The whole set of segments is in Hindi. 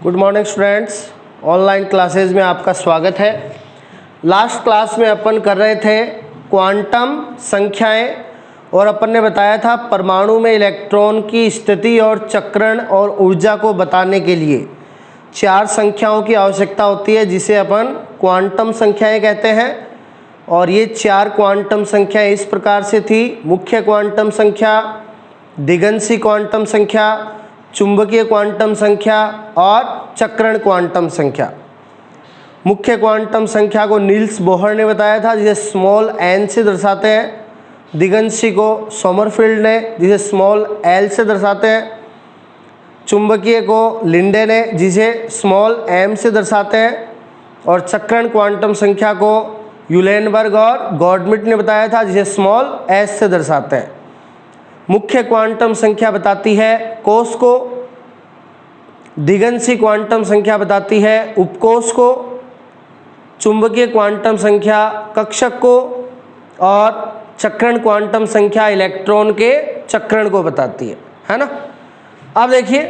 Good morning students, online classes में आपका स्वागत है। लास्ट क्लास में अपन कर रहे थे क्वांटम संख्याएं और अपन ने बताया था परमाणु में इलेक्ट्रॉन की स्थिति और चक्रण और ऊर्जा को बताने के लिए 4 संख्याओं की आवश्यकता होती है जिसे अपन क्वांटम संख्याएं कहते हैं। और ये 4 क्वांटम संख्याएं इस प्रकार से थी: मुख्य क्वांटम संख्या, दिगंशी क्वांटम संख्या, चुंबकीय क्वांटम संख्या और चक्रण क्वांटम संख्या। मुख्य क्वांटम संख्या को नील्स बोहर ने बताया था जिसे स्मॉल n से दर्शाते हैं। दिगंशी को सोमरफील्ड ने जिसे स्मॉल l से दर्शाते हैं। चुंबकीय को लिंडे ने जिसे स्मॉल m से दर्शाते हैं। और चक्रण क्वांटम संख्या को यूलेनबर्ग और गॉडमिट ने बताया था जिसे स्मॉल s से दर्शाते हैं। मुख्य क्वांटम संख्या बताती है कोष को, दिगंशी क्वांटम संख्या बताती है उपकोष को, चुंबकीय क्वांटम संख्या कक्षक को और चक्रण क्वांटम संख्या इलेक्ट्रॉन के चक्रण को बताती है ना। अब देखिए,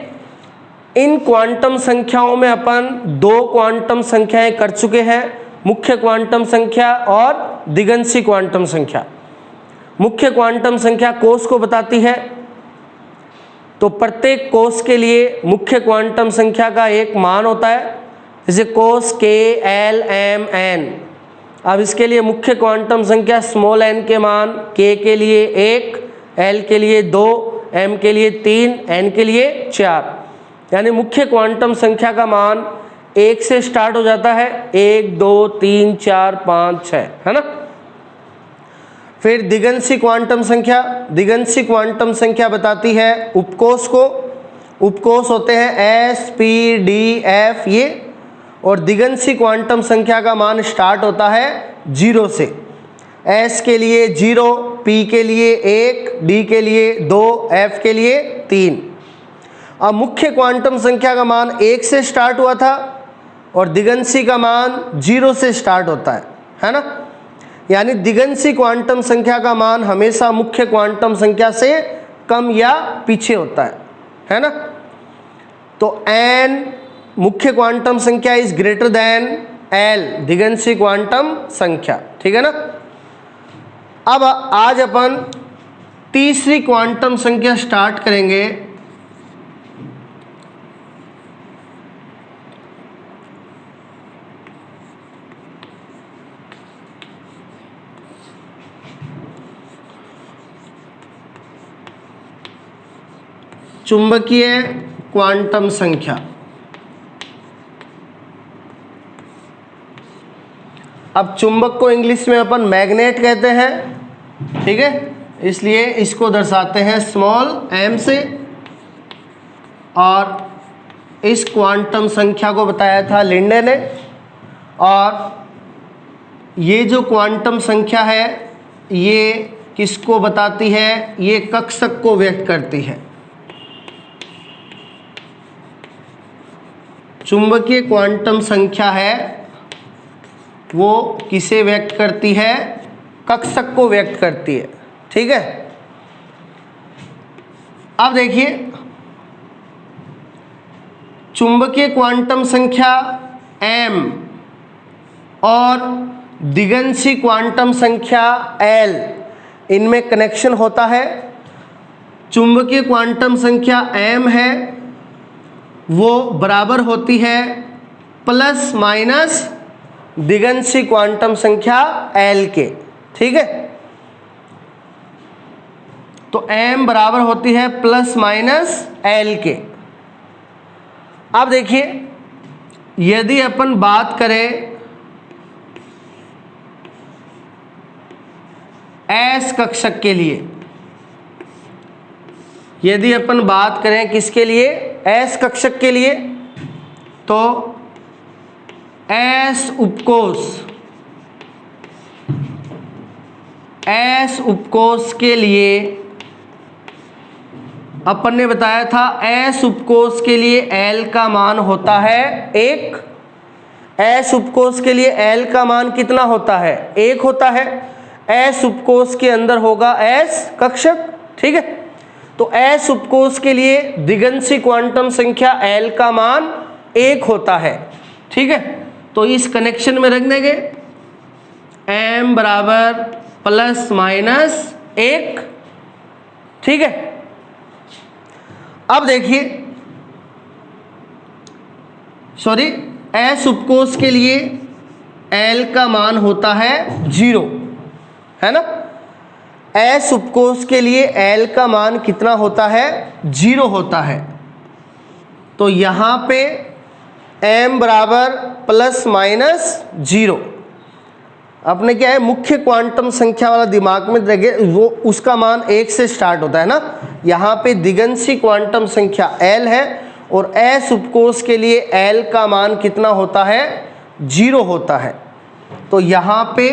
इन क्वांटम संख्याओं में अपन 2 क्वांटम संख्याएं कर चुके हैं, मुख्य क्वांटम संख्या और दिगंशी क्वांटम संख्या। मुख्य क्वांटम संख्या कोष को बताती है, तो प्रत्येक कोष के लिए मुख्य क्वांटम संख्या का एक मान होता है, जैसे कोष K, L, M, N। अब इसके लिए मुख्य क्वांटम संख्या स्मॉल n के मान K के लिए 1, L के लिए 2, M के लिए 3, N के लिए 4। यानी मुख्य क्वांटम संख्या का मान 1 से स्टार्ट हो जाता है, 1, 2, 3, 4, 5, 6, है ना। फिर दिगंशी क्वांटम संख्या, दिगंशी क्वांटम संख्या बताती है उपकोष को। उपकोष होते हैं S, P, D, F ये। और दिगंशी क्वांटम संख्या का मान स्टार्ट होता है 0 से। S के लिए 0, P के लिए 1, D के लिए 2, F के लिए 3। अब मुख्य क्वांटम संख्या का मान 1 से स्टार्ट हुआ था और दिगंशी का मान 0 से स्टार्ट होता है ना। यानी दिगंशी क्वांटम संख्या का मान हमेशा मुख्य क्वांटम संख्या से कम या पीछे होता है ना। तो n मुख्य क्वांटम संख्या इज ग्रेटर देन l दिगंशी क्वांटम संख्या, ठीक है ना। अब आज अपन तीसरी क्वांटम संख्या स्टार्ट करेंगे। चुंबकीय क्वांटम संख्या। अब चुंबक को इंग्लिश में अपन मैग्नेट कहते हैं, ठीक है, इसलिए इसको दर्शाते हैं स्मॉल m से। और इस क्वांटम संख्या को बताया था लिंडे ने। और ये जो क्वांटम संख्या है ये किसको बताती है? ये कक्षक को व्यक्त करती है। चुंबकीय क्वांटम संख्या है वो किसे व्यक्त करती है? कक्षक को व्यक्त करती है, ठीक है। अब देखिए, चुंबकीय क्वांटम संख्या m और दिगंशी क्वांटम संख्या l, इनमें कनेक्शन होता है। चुंबकीय क्वांटम संख्या m है वो बराबर होती है प्लस माइनस दिगंशी क्वांटम संख्या l के, ठीक है। तो m बराबर होती है प्लस माइनस l के। अब देखिए, यदि अपन बात करें s कक्षक के लिए, यदि अपन बात करें किसके लिए? s कक्षक के लिए, तो s उपकोष के लिए अपन ने बताया था s उपकोष के लिए l का मान होता है 1। s उपकोष के लिए l का मान कितना होता है? 1 होता है। s उपकोष के अंदर होगा s कक्षक, ठीक है। तो s उपकोष के लिए दिगंशी क्वांटम संख्या l का मान 1 होता है। ठीक है, तो इस कनेक्शन में रख देंगे m बराबर प्लस माइनस 1। ठीक है, अब देखिए सॉरी s उपकोष के लिए l का मान होता है 0, है ना। s उपकोष के लिए l का मान कितना होता है? 0 होता है। तो यहाँ पे m बराबर प्लस माइनस 0, अपने क्या है मुख्य क्वांटम संख्या वाला दिमाग में रखे, वो उसका मान 1 से स्टार्ट होता है ना। यहाँ पे दिगंशी क्वांटम संख्या l है और s उपकोष के लिए l का मान कितना होता है? 0 होता है। तो यहाँ पे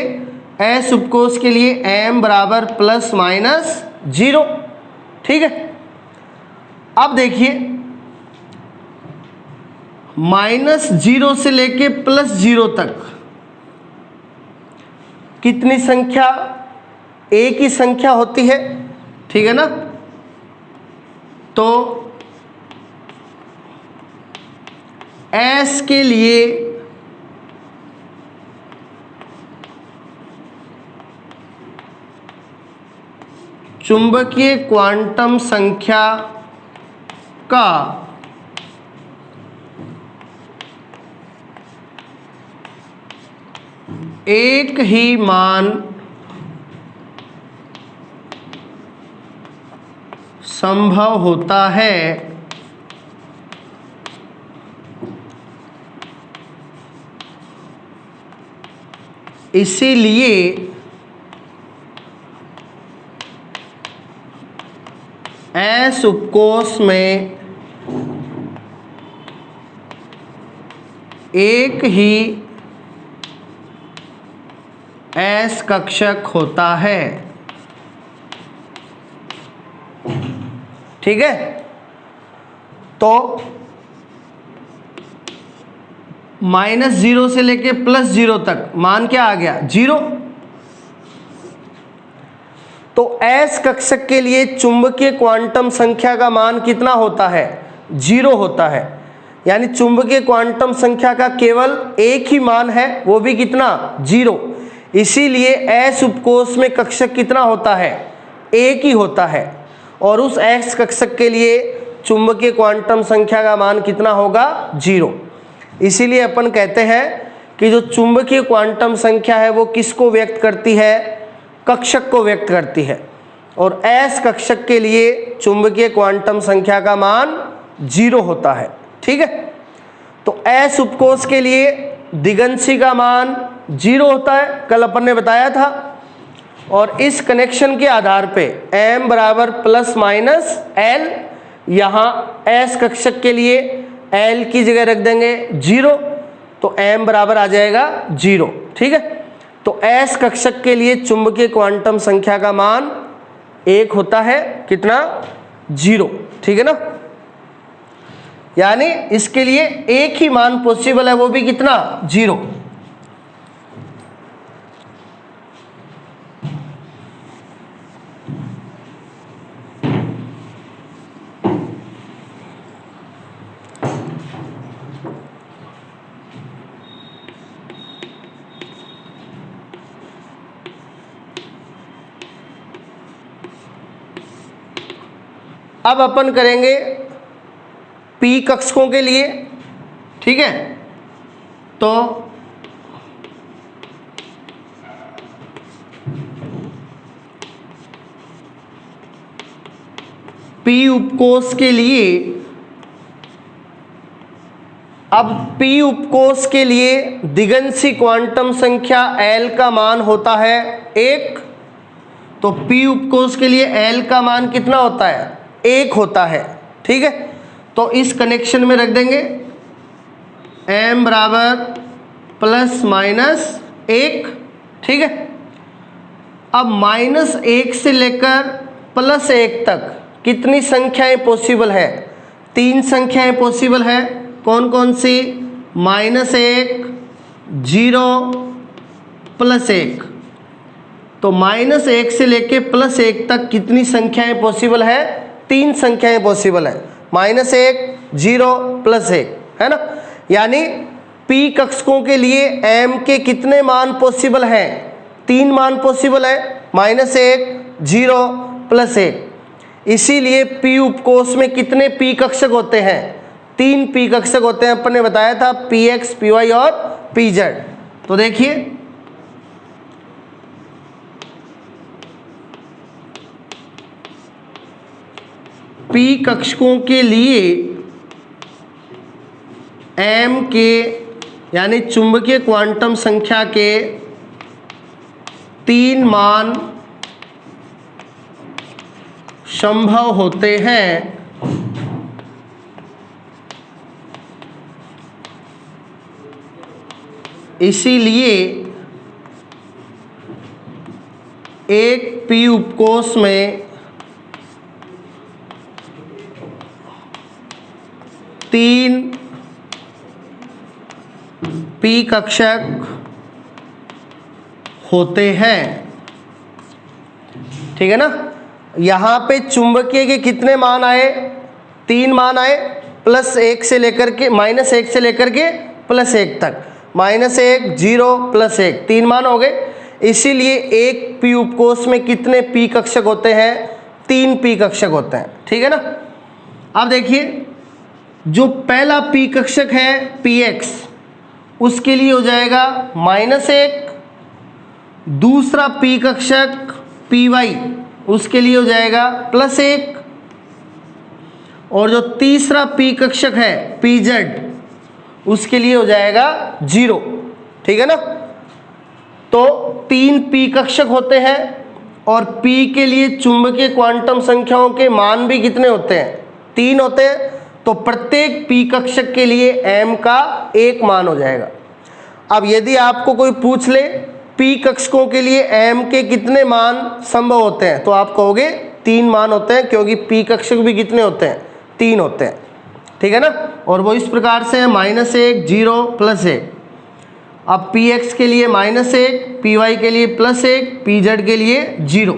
s उपकोष के लिए m बराबर प्लस माइनस 0। ठीक है, अब देखिए -0 से लेके +0 तक कितनी संख्या? एक ही संख्या होती है, ठीक है ना। तो s के लिए चुंबकीय क्वांटम संख्या का एक ही मान संभव होता है। इसीलिए s उपकोष में एक ही s कक्षक होता है। ठीक है, तो -0 से लेके +0 तक मान क्या आ गया? 0। तो s कक्षक के लिए चुंबकीय क्वांटम संख्या का मान कितना होता है? 0 होता है। यानी चुंबकीय क्वांटम संख्या का केवल एक ही मान है, वो भी कितना? 0। इसीलिए s उपकोष में कक्षक कितना होता है? एक ही होता है। और उस s कक्षक के लिए चुंबकीय क्वांटम संख्या का मान कितना होगा? 0। इसीलिए अपन कहते हैं कि जो चुंबकीय क्वांटम संख्या है वो किसको व्यक्त करती है? कक्षक को व्यक्त करती है। और s कक्षक के लिए चुंबकीय क्वांटम संख्या का मान 0 होता है। ठीक है, तो s उपकोष के लिए दिगंशी का मान 0 होता है, कल अपन ने बताया था। और इस कनेक्शन के आधार पे m बराबर प्लस माइनस l, यहाँ s कक्षक के लिए l की जगह रख देंगे 0, तो m बराबर आ जाएगा 0। ठीक है, तो s कक्षक के लिए चुंबकीय क्वांटम संख्या का मान 1 होता है। कितना? 0। ठीक है ना, यानी इसके लिए एक ही मान पॉसिबल है, वो भी कितना? 0। अब अपन करेंगे p कक्षकों के लिए। ठीक है, तो p उपकोष के लिए, अब p उपकोष के लिए दिगंशी क्वांटम संख्या l का मान होता है 1। तो p उपकोष के लिए l का मान कितना होता है? 1 होता है। ठीक है, तो इस कनेक्शन में रख देंगे m बराबर प्लस माइनस 1। ठीक है, अब -1 से लेकर +1 तक कितनी संख्याएं पॉसिबल है? 3 संख्याएं पॉसिबल है। कौन कौन सी? -1, 0, +1। तो -1 से लेके +1 तक कितनी संख्याएं पॉसिबल है? 3 संख्याएं पॉसिबल है, -1, 0, +1, है ना। यानी p कक्षकों के लिए m के कितने मान पॉसिबल हैं? 3 मान पॉसिबल है, -1, 0, +1। इसीलिए p उपकोष में कितने p कक्षक होते हैं? 3 p कक्षक होते हैं। अपन ने बताया था px, py और pz। तो देखिए p कक्षकों के लिए m के यानी चुंबकीय क्वांटम संख्या के 3 मान संभव होते हैं। इसीलिए एक p उपकोष में 3 p कक्षक होते हैं, ठीक है ना। यहाँ पे चुंबकीय के कितने मान आए? 3 मान आए, +1 से लेकर के -1 से लेकर के +1 तक, -1, 0, +1, 3 मान हो गए। इसीलिए एक p उपकोष में कितने p कक्षक होते हैं? 3 p कक्षक होते हैं, ठीक है ना। अब देखिए जो पहला p कक्षक है px, उसके लिए हो जाएगा -1, दूसरा p कक्षक py, उसके लिए हो जाएगा +1, और जो तीसरा p कक्षक है pz, उसके लिए हो जाएगा 0, ठीक है ना। तो 3 p कक्षक होते हैं और p के लिए चुंबकीय क्वांटम संख्याओं के मान भी कितने होते हैं? 3 होते हैं। तो प्रत्येक p कक्षक के लिए m का 1 मान हो जाएगा। अब यदि आपको कोई पूछ ले p कक्षकों के लिए m के कितने मान संभव होते हैं, तो आप कहोगे 3 मान होते हैं, क्योंकि p कक्षक भी कितने होते हैं? 3 होते हैं, ठीक है ना। और वो इस प्रकार से है -1, 0, +1। अब px के लिए -1, py के लिए +1, pz के लिए 0।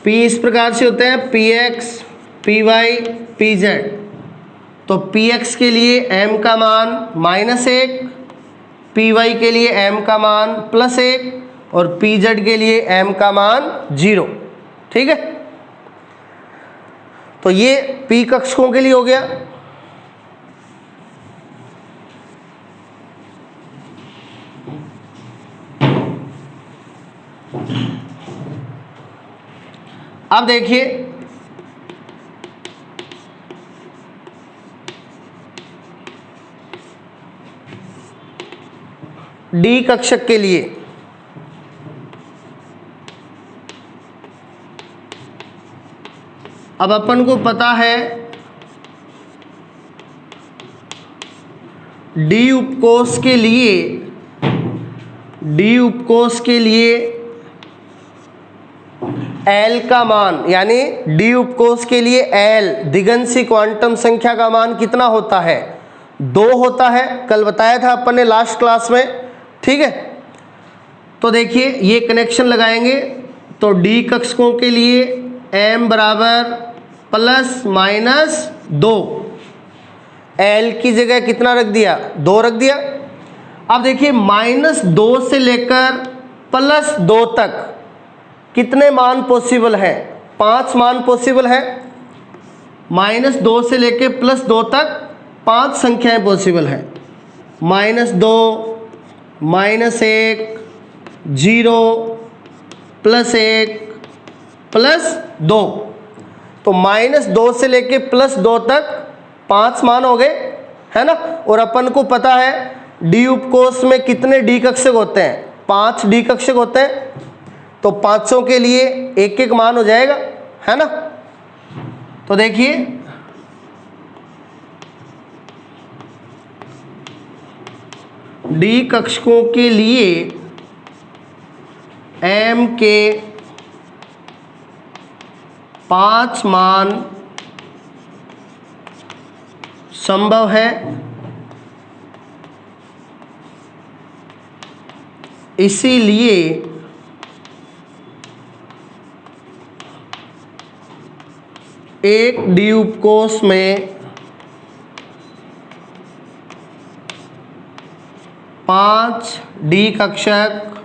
p इस प्रकार से होते हैं px, py, pz। तो px के लिए m का मान -1, py के लिए m का मान +1 और pz के लिए m का मान 0, ठीक है। तो ये p कक्षकों के लिए हो गया। अब देखिए डी कक्षक के लिए अब अपन को पता है डी उपकोष के लिए L का मान, यानी डी उपकोष के लिए L दिगंशी क्वांटम संख्या का मान कितना होता है? 2 होता है। कल बताया था अपन ने लास्ट क्लास में, ठीक है। तो देखिए ये कनेक्शन लगाएंगे तो डी कक्षकों के लिए m बराबर ±2, L की जगह कितना रख दिया? 2 रख दिया। अब देखिए -2 से लेकर +2 तक कितने मान पॉसिबल है? 5 मान पॉसिबल है। -2 से लेके +2 तक 5 संख्याएं पॉसिबल है। -2, -1, 0, +1, +2। तो -2 से लेके +2 तक 5 मान हो गए, है ना। और अपन को पता है डी उपकोष में कितने डी कक्षक होते हैं? 5 डी कक्षक होते हैं। तो 500 के लिए 1-1 मान हो जाएगा, है ना। तो देखिए डी कक्षकों के लिए m के 5 मान संभव है। इसीलिए एक डी उपकोष में 5 डी कक्षक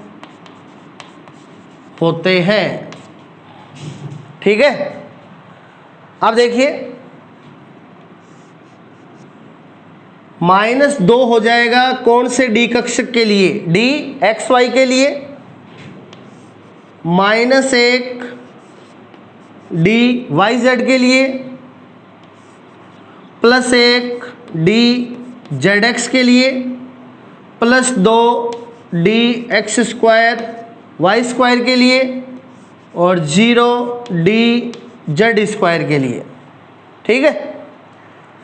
होते हैं। ठीक है, अब देखिए -2 हो जाएगा कौन से डी कक्षक के लिए, डी एक्स वाई के लिए, -1 डी वाई जेड के लिए, +1 डी जेड एक्स के लिए, +2 d x square y square के लिए और 0 डी जेड स्क्वायर के लिए। ठीक है,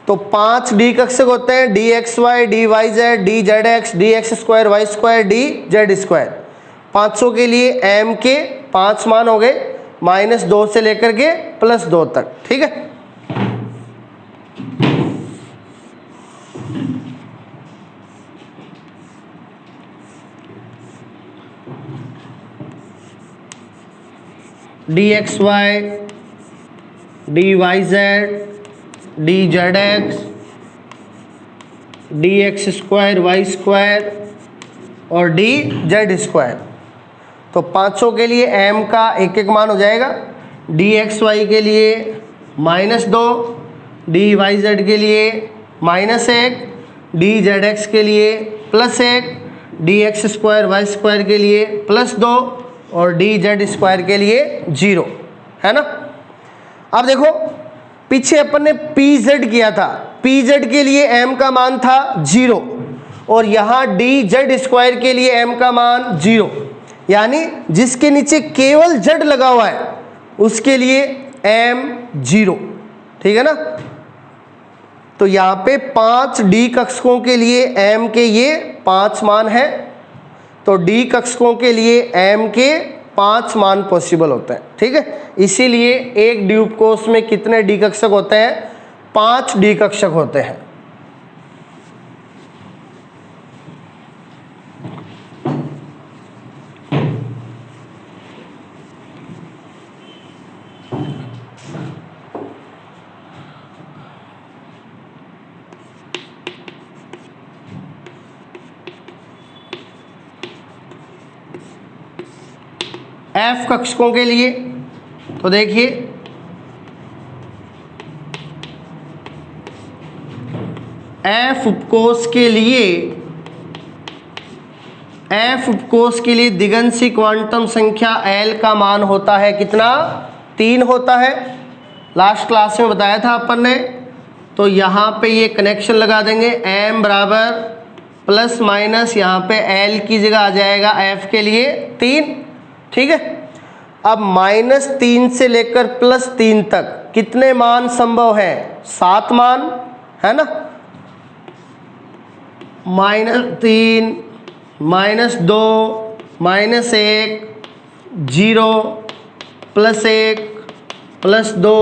तो 5 डी कक्षक होते हैं, d x y, d y z, d z x, d x square y square, d z square. 500 के लिए m के 5 मान हो गए, -2 से लेकर के +2 तक। ठीक है, d x y, d y z, d z x, d x square y square और डी जेड स्क्वायर। तो 500 के लिए m का एक एक मान हो जाएगा, डी एक्स वाई के लिए -2, डी वाई जेड के लिए -1, डी जेड एक्स के लिए +1, d x square y square के लिए +2 और डी जेड स्क्वायर के लिए 0, है ना। अब देखो पीछे अपन ने पी जेड किया था, पी जेड के लिए m का मान था 0 और यहाँ डी जेड स्क्वायर के लिए m का मान 0, यानी जिसके नीचे केवल z लगा हुआ है उसके लिए m 0। ठीक है ना, तो यहाँ पे 5 डी कक्षकों के लिए m के ये 5 मान है, तो डी कक्षकों के लिए m के 5 मान पॉसिबल होते हैं। ठीक है, इसीलिए एक डी उपकोष में कितने डी कक्षक होते हैं, 5 डी कक्षक होते हैं। एफ कक्षकों के लिए तो देखिए एफ उपकोष के लिए दिगंशी क्वांटम संख्या एल का मान होता है कितना, 3 होता है। लास्ट क्लास में बताया था अपन ने, तो यहाँ पे ये कनेक्शन लगा देंगे, m बराबर ± यहाँ पे l की जगह आ जाएगा f के लिए 3। ठीक है, अब -3 से लेकर +3 तक कितने मान संभव है, 7 मान, है ना। -3, -2, -1, 0, +1, +2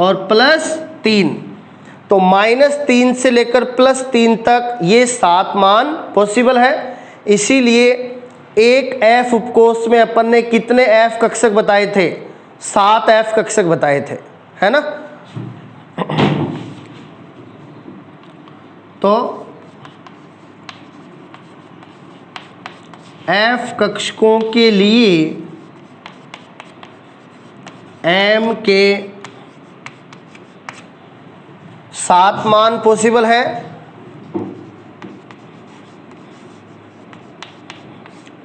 और +3। तो -3 से लेकर +3 तक ये 7 मान पॉसिबल है। इसीलिए एक f उपकोष में अपन ने कितने f कक्षक बताए थे, 7 f कक्षक बताए थे, है ना। तो f कक्षकों के लिए m के 7 मान पॉसिबल है।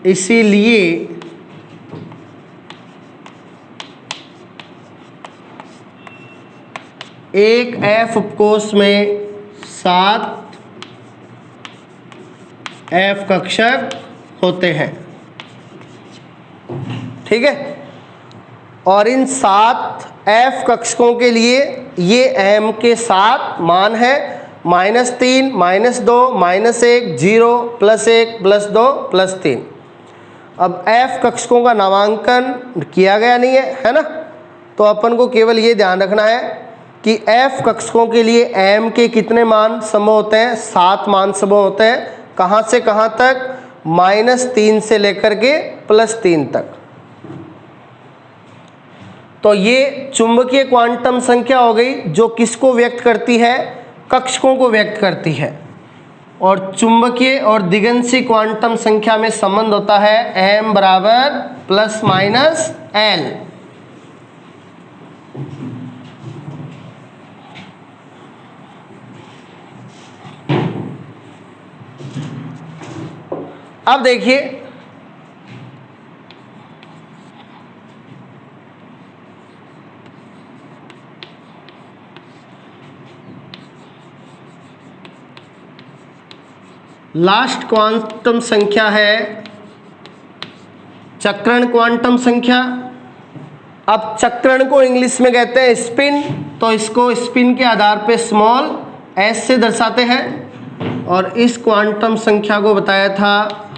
इसीलिए एक f उपकोष में 7 f कक्षक होते हैं। ठीक है, और इन 7 f कक्षकों के लिए ये m के 7 मान है, -3, -2, -1, 0, +1, +2, +3। अब f कक्षकों का नामांकन किया गया नहीं है, है ना, तो अपन को केवल ये ध्यान रखना है कि f कक्षकों के लिए m के कितने मान संभव होते हैं, 7 मान संभव होते हैं। कहाँ से कहाँ तक, -3 से लेकर के +3 तक। तो ये चुंबकीय क्वांटम संख्या हो गई जो किसको व्यक्त करती है, कक्षकों को व्यक्त करती है। और चुंबकीय और दिगंशी क्वांटम संख्या में संबंध होता है m बराबर प्लस माइनस l। अब देखिए लास्ट क्वांटम संख्या है चक्रण क्वांटम संख्या। अब चक्रण को इंग्लिश में कहते हैं स्पिन, तो इसको स्पिन के आधार पे स्मॉल s से दर्शाते हैं। और इस क्वांटम संख्या को बताया था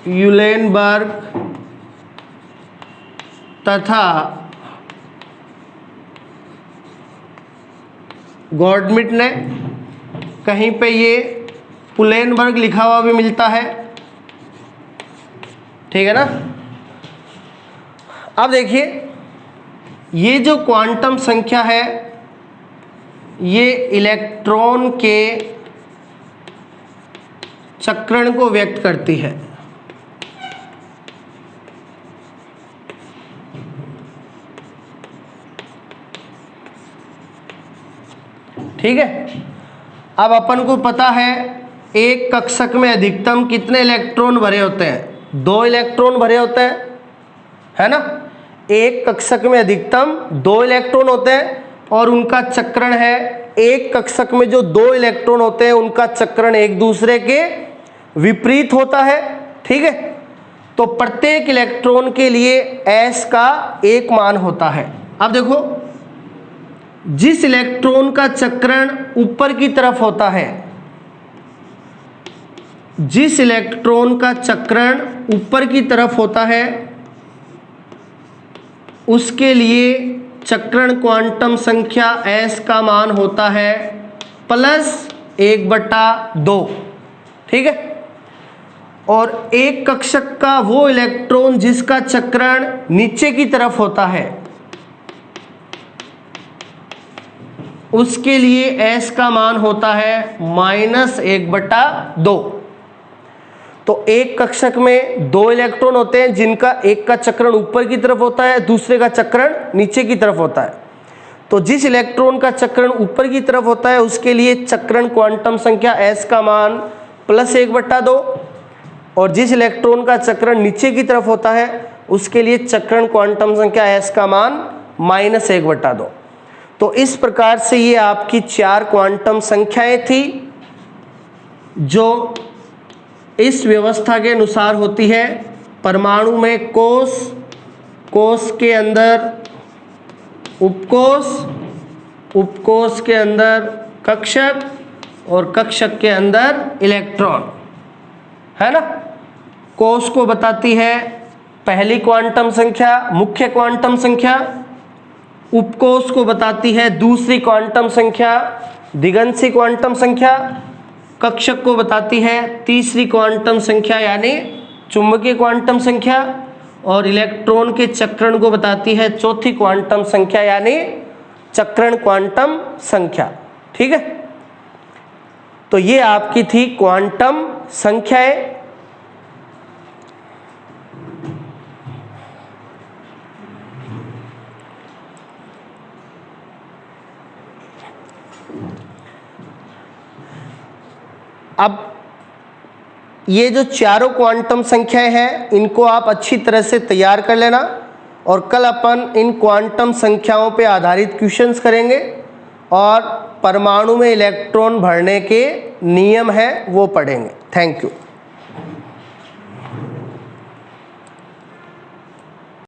यूलेनबर्ग तथा गॉडमिट ने। कहीं पे ये पुलेनबर्ग लिखा हुआ भी मिलता है, ठीक है ना। अब देखिए ये जो क्वांटम संख्या है ये इलेक्ट्रॉन के चक्रण को व्यक्त करती है। ठीक है। अब अपन को पता है एक कक्षक में अधिकतम कितने इलेक्ट्रॉन भरे होते हैं, 2 इलेक्ट्रॉन भरे होते हैं, है ना। एक कक्षक में अधिकतम 2 इलेक्ट्रॉन होते हैं और उनका चक्रण है, एक कक्षक में जो 2 इलेक्ट्रॉन होते हैं उनका चक्रण एक दूसरे के विपरीत होता है। ठीक है। तो प्रत्येक इलेक्ट्रॉन के लिए s का एक मान होता है। अब देखो जिस इलेक्ट्रॉन का चक्रण ऊपर की तरफ होता है, जिस इलेक्ट्रॉन का चक्रण ऊपर की तरफ होता है उसके लिए चक्रण क्वांटम संख्या s का मान होता है +1/2। ठीक है। और एक कक्षक का वो इलेक्ट्रॉन जिसका चक्रण नीचे की तरफ होता है उसके लिए s का मान होता है -1/2। तो एक कक्षक में 2 इलेक्ट्रॉन होते हैं जिनका एक का चक्रण ऊपर की तरफ होता है, दूसरे का चक्रण नीचे की तरफ होता है। तो जिस इलेक्ट्रॉन का चक्रण ऊपर की तरफ होता है उसके लिए चक्रण क्वांटम संख्या s का मान +1/2 और जिस इलेक्ट्रॉन का चक्रण नीचे की तरफ होता है उसके लिए चक्रण क्वांटम संख्या s का मान -1/2। तो इस प्रकार से ये आपकी 4 क्वांटम संख्याएं थी जो इस व्यवस्था के अनुसार होती है। परमाणु में कोश, कोश के अंदर उपकोश, उपकोश के अंदर कक्षक और कक्षक के अंदर इलेक्ट्रॉन, है ना। कोश को बताती है पहली क्वांटम संख्या मुख्य क्वांटम संख्या, उपकोश को बताती है दूसरी क्वांटम संख्या दिगंशी क्वांटम संख्या, कक्षक को बताती है तीसरी क्वांटम संख्या यानी चुंबकीय क्वांटम संख्या और इलेक्ट्रॉन के चक्रण को बताती है चौथी क्वांटम संख्या यानी चक्रण क्वांटम संख्या। ठीक है। तो ये आपकी थी क्वांटम संख्याएं। अब ये जो चारों क्वांटम संख्याएं हैं इनको आप अच्छी तरह से तैयार कर लेना और कल अपन इन क्वांटम संख्याओं पे आधारित क्वेश्चंस करेंगे और परमाणु में इलेक्ट्रॉन भरने के नियम हैं वो पढ़ेंगे। Thank you.